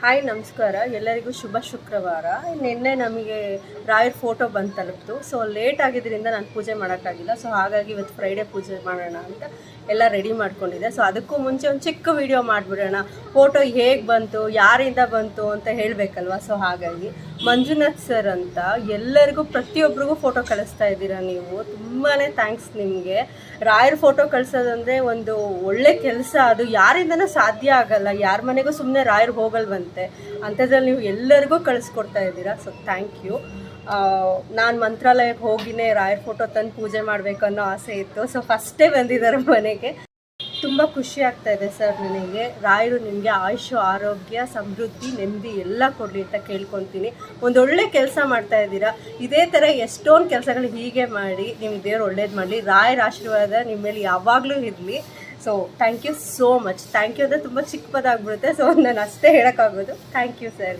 Hi ನಮಸ್ಕಾರ, ಎಲ್ಲರಿಗೂ ಶುಭ ಶುಕ್ರವಾರ. ನಿನ್ನೆ ನಮಗೆ ರಾಯರ್ ಫೋಟೋ ಬಂದು ತಲುಪ್ತು. ಸೊ ಲೇಟ್ ಆಗಿದ್ದರಿಂದ ನಾನು ಪೂಜೆ ಮಾಡೋಕ್ಕಾಗಿಲ್ಲ. ಸೊ ಹಾಗಾಗಿ ಇವತ್ತು ಫ್ರೈಡೇ ಪೂಜೆ ಮಾಡೋಣ ಅಂತ ಎಲ್ಲ ರೆಡಿ ಮಾಡ್ಕೊಂಡಿದ್ದೆ. ಸೊ ಅದಕ್ಕೂ ಮುಂಚೆ ಒಂದು ಚಿಕ್ಕ ವಿಡಿಯೋ ಮಾಡಿಬಿಡೋಣ. ಫೋಟೋ ಹೇಗೆ ಬಂತು, ಯಾರಿಂದ ಬಂತು ಅಂತ ಹೇಳಬೇಕಲ್ವ. ಸೊ ಹಾಗಾಗಿ ಮಂಜುನಾಥ್ ಸರ್ ಅಂತ ಎಲ್ಲರಿಗೂ ಪ್ರತಿಯೊಬ್ಬರಿಗೂ ಫೋಟೋ ಕಳಿಸ್ತಾ ಇದ್ದೀರಾ ನೀವು. ತುಂಬಾ ಥ್ಯಾಂಕ್ಸ್ ನಿಮಗೆ. ರಾಯರ್ ಫೋಟೋ ಕಳಿಸೋದಂದರೆ ಒಂದು ಒಳ್ಳೆ ಕೆಲಸ. ಅದು ಯಾರಿಂದನೂ ಸಾಧ್ಯ ಆಗಲ್ಲ. ಯಾರ ಮನೆಗೂ ಸುಮ್ಮನೆ ರಾಯರ್ ಹೋಗಲ್ವಂತೆ. ಅಂಥದ್ರಲ್ಲಿ ನೀವು ಎಲ್ಲರಿಗೂ ಕಳಿಸ್ಕೊಡ್ತಾ ಇದ್ದೀರಾ. So thank you. ನಾನು ಮಂತ್ರಾಲಯಕ್ಕೆ ಹೋಗಿನೇ ರಾಯರ್ ಫೋಟೋ ತಂದು ಪೂಜೆ ಮಾಡಬೇಕು ಅನ್ನೋ ಆಸೆ ಇತ್ತು. ಸೊ ಫಸ್ಟೇ ಬಂದಿದ್ದಾರೆ ಮನೆಗೆ. ತುಂಬ ಖುಷಿ ಆಗ್ತಾ ಇದೆ ಸರ್ ನನಗೆ. ರಾಯರು ನಿಮಗೆ ಆಯುಷ್ಯ, ಆರೋಗ್ಯ, ಸಮೃದ್ಧಿ, ನೆಮ್ಮದಿ ಎಲ್ಲ ಕೊಡಲಿ ಅಂತ ಕೇಳ್ಕೊತೀನಿ. ಒಂದೊಳ್ಳೆ ಕೆಲಸ ಮಾಡ್ತಾ ಇದ್ದೀರಾ. ಇದೇ ಥರ ಎಷ್ಟೊಂದು ಕೆಲಸಗಳು ಹೀಗೆ ಮಾಡಿ ನಿಮ್ಗೆ ದೇವ್ರು ಒಳ್ಳೇದು ಮಾಡಲಿ. ರಾಯರ ಆಶೀರ್ವಾದ ನಿಮ್ಮ ಮೇಲೆ ಯಾವಾಗಲೂ ಇರಲಿ. So thank you so much. Thank you ಅಂದರೆ ತುಂಬ ಚಿಕ್ಕ ಪದ ಆಗ್ಬಿಡುತ್ತೆ. ಸೊ ನಾನು ಅಷ್ಟೇ ಹೇಳೋಕ್ಕಾಗೋದು. Thank you sir.